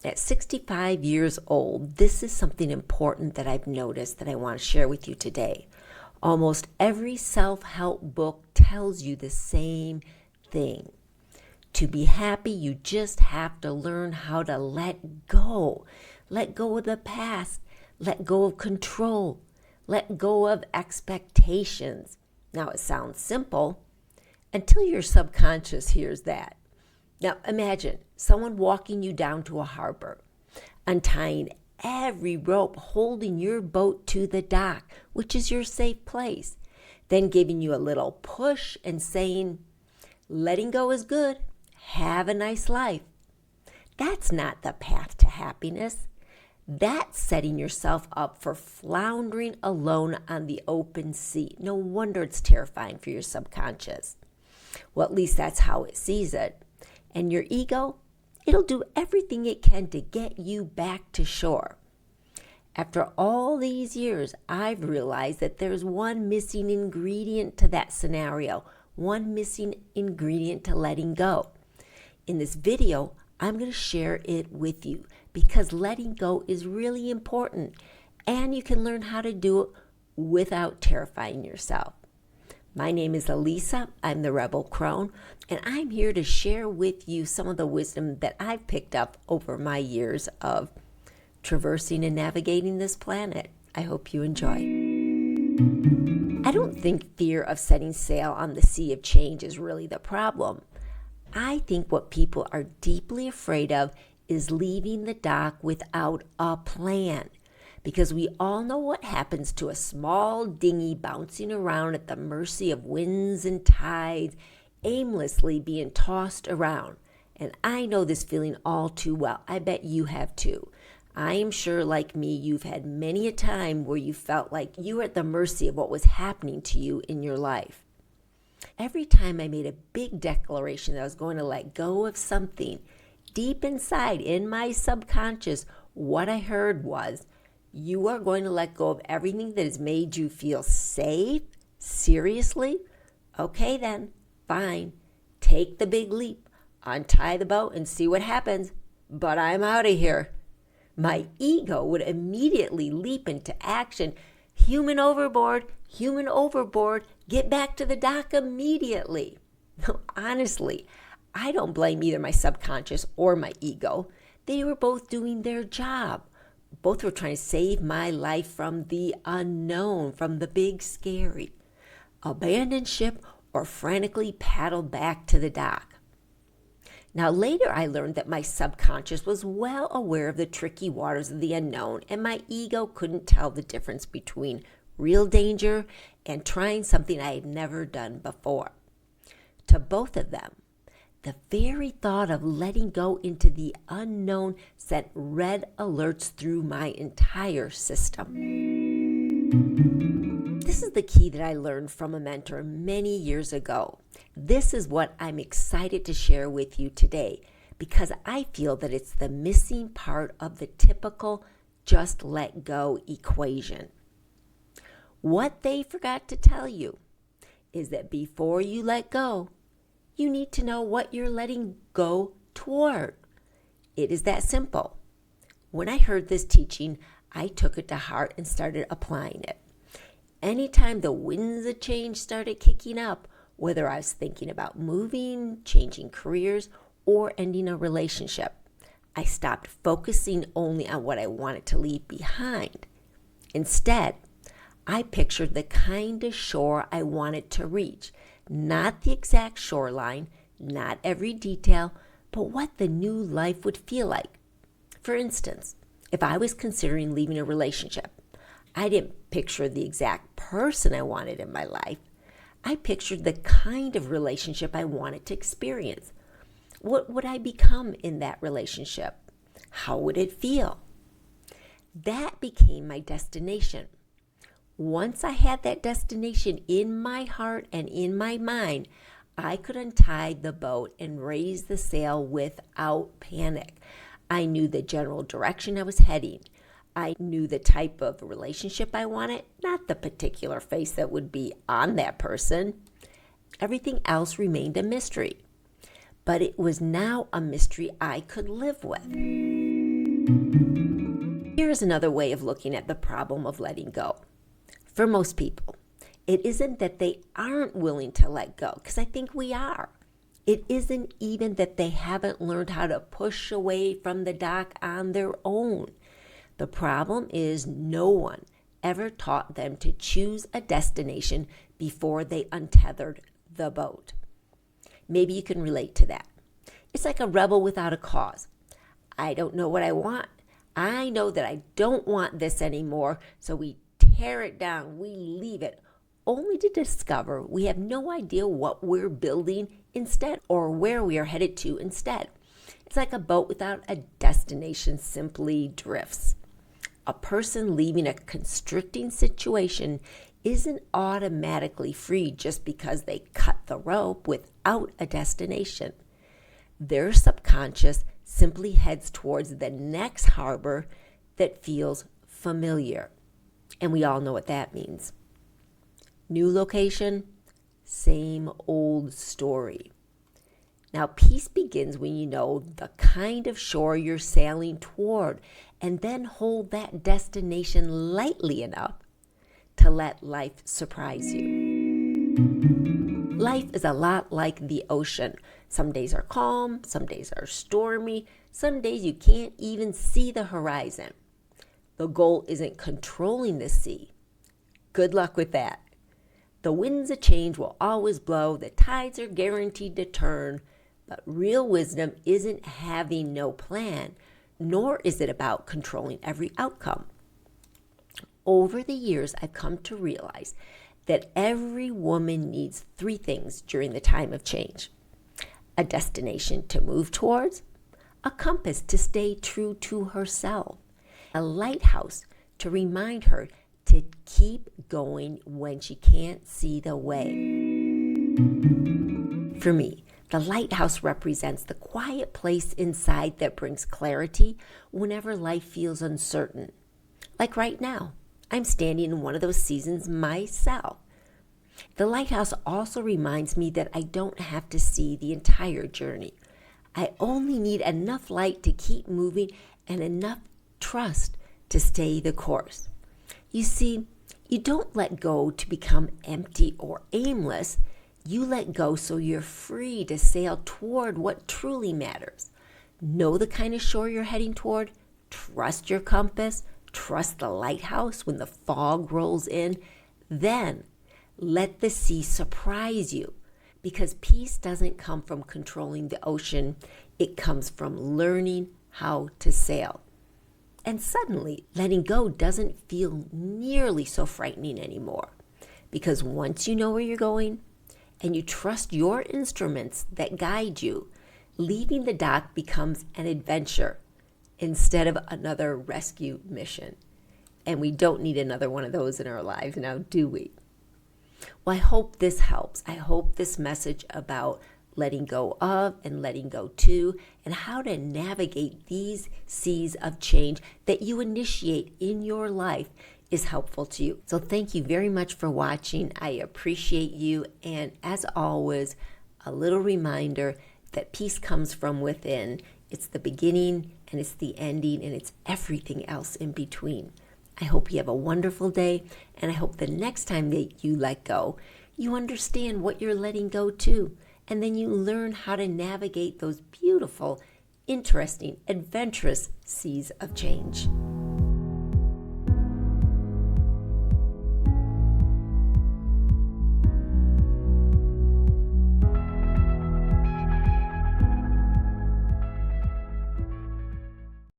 At 65 years old, this is something important that I've noticed that I want to share with you today. Almost every self-help book tells you the same thing. To be happy, you just have to learn how to let go. Let go of the past. Let go of control. Let go of expectations. Now, it sounds simple until your subconscious hears that. Now, imagine someone walking you down to a harbor, untying every rope holding your boat to the dock, which is your safe place, then giving you a little push and saying, letting go is good. Have a nice life. That's not the path to happiness. That's setting yourself up for floundering alone on the open sea. No wonder it's terrifying for your subconscious. Well, at least that's how it sees it. And your ego, it'll do everything it can to get you back to shore. After all these years, I've realized that there's one missing ingredient to that scenario, one missing ingredient to letting go. In this video, I'm going to share it with you because letting go is really important and you can learn how to do it without terrifying yourself. My name is Elisa. I'm the Rebel Crone, and I'm here to share with you some of the wisdom that I've picked up over my years of traversing and navigating this planet. I hope you enjoy. I don't think fear of setting sail on the sea of change is really the problem. I think what people are deeply afraid of is leaving the dock without a plan. Because we all know what happens to a small dinghy bouncing around at the mercy of winds and tides, aimlessly being tossed around. And I know this feeling all too well. I bet you have too. I am sure, like me, you've had many a time where you felt like you were at the mercy of what was happening to you in your life. Every time I made a big declaration that I was going to let go of something, deep inside in my subconscious, what I heard was, you are going to let go of everything that has made you feel safe? Seriously? Okay then, fine. Take the big leap, untie the boat and see what happens. But I'm out of here. My ego would immediately leap into action. Human overboard, get back to the dock immediately. No, honestly, I don't blame either my subconscious or my ego. They were both doing their job. Both were trying to save my life from the unknown, from the big scary. Abandon ship or frantically paddle back to the dock. Now later I learned that my subconscious was well aware of the tricky waters of the unknown and my ego couldn't tell the difference between real danger and trying something I had never done before. To both of them, the very thought of letting go into the unknown sent red alerts through my entire system. This is the key that I learned from a mentor many years ago. This is what I'm excited to share with you today because I feel that it's the missing part of the typical just let go equation. What they forgot to tell you is that before you let go, you need to know what you're letting go toward. It is that simple. When I heard this teaching, I took it to heart and started applying it. Anytime the winds of change started kicking up, whether I was thinking about moving, changing careers, or ending a relationship, I stopped focusing only on what I wanted to leave behind. Instead, I pictured the kind of shore I wanted to reach. Not the exact shoreline, not every detail, but what the new life would feel like. For instance, if I was considering leaving a relationship, I didn't picture the exact person I wanted in my life. I pictured the kind of relationship I wanted to experience. What would I become in that relationship? How would it feel? That became my destination. Once I had that destination in my heart and in my mind, I could untie the boat and raise the sail without panic. I knew the general direction I was heading. I knew the type of relationship I wanted, not the particular face that would be on that person. Everything else remained a mystery. But it was now a mystery I could live with. Here's another way of looking at the problem of letting go. For most people, it isn't that they aren't willing to let go, because I think we are. It isn't even that they haven't learned how to push away from the dock on their own. The problem is no one ever taught them to choose a destination before they untethered the boat. Maybe you can relate to that. It's like a rebel without a cause. I don't know what I want. I know that I don't want this anymore, so we tear it down, we leave it, only to discover we have no idea what we're building instead or where we are headed to instead. It's like a boat without a destination simply drifts. A person leaving a constricting situation isn't automatically free just because they cut the rope without a destination. Their subconscious simply heads towards the next harbor that feels familiar. And we all know what that means. New location, same old story. Now, peace begins when you know the kind of shore you're sailing toward, and then hold that destination lightly enough to let life surprise you. Life is a lot like the ocean. Some days are calm, some days are stormy, some days you can't even see the horizon. The goal isn't controlling the sea. Good luck with that. The winds of change will always blow, the tides are guaranteed to turn, but real wisdom isn't having no plan, nor is it about controlling every outcome. Over the years, I've come to realize that every woman needs 3 things during the time of change: a destination to move towards, a compass to stay true to herself, a lighthouse to remind her to keep going when she can't see the way. For me, the lighthouse represents the quiet place inside that brings clarity whenever life feels uncertain. Like right now, I'm standing in one of those seasons myself. The lighthouse also reminds me that I don't have to see the entire journey. I only need enough light to keep moving and enough trust to stay the course. You see, you don't let go to become empty or aimless. You let go so you're free to sail toward what truly matters. Know the kind of shore you're heading toward. Trust your compass. Trust the lighthouse when the fog rolls in. Then let the sea surprise you, because peace doesn't come from controlling the ocean. It comes from learning how to sail. And suddenly, letting go doesn't feel nearly so frightening anymore, because once you know where you're going and you trust your instruments that guide you, leaving the dock becomes an adventure instead of another rescue mission. And we don't need another one of those in our lives now, do we? Well, I hope this helps. I hope this message about letting go of and letting go to, and how to navigate these seas of change that you initiate in your life is helpful to you. So thank you very much for watching. I appreciate you. And as always, a little reminder that peace comes from within. It's the beginning and it's the ending and it's everything else in between. I hope you have a wonderful day, and I hope the next time that you let go, you understand what you're letting go to, and then you learn how to navigate those beautiful, interesting, adventurous seas of change.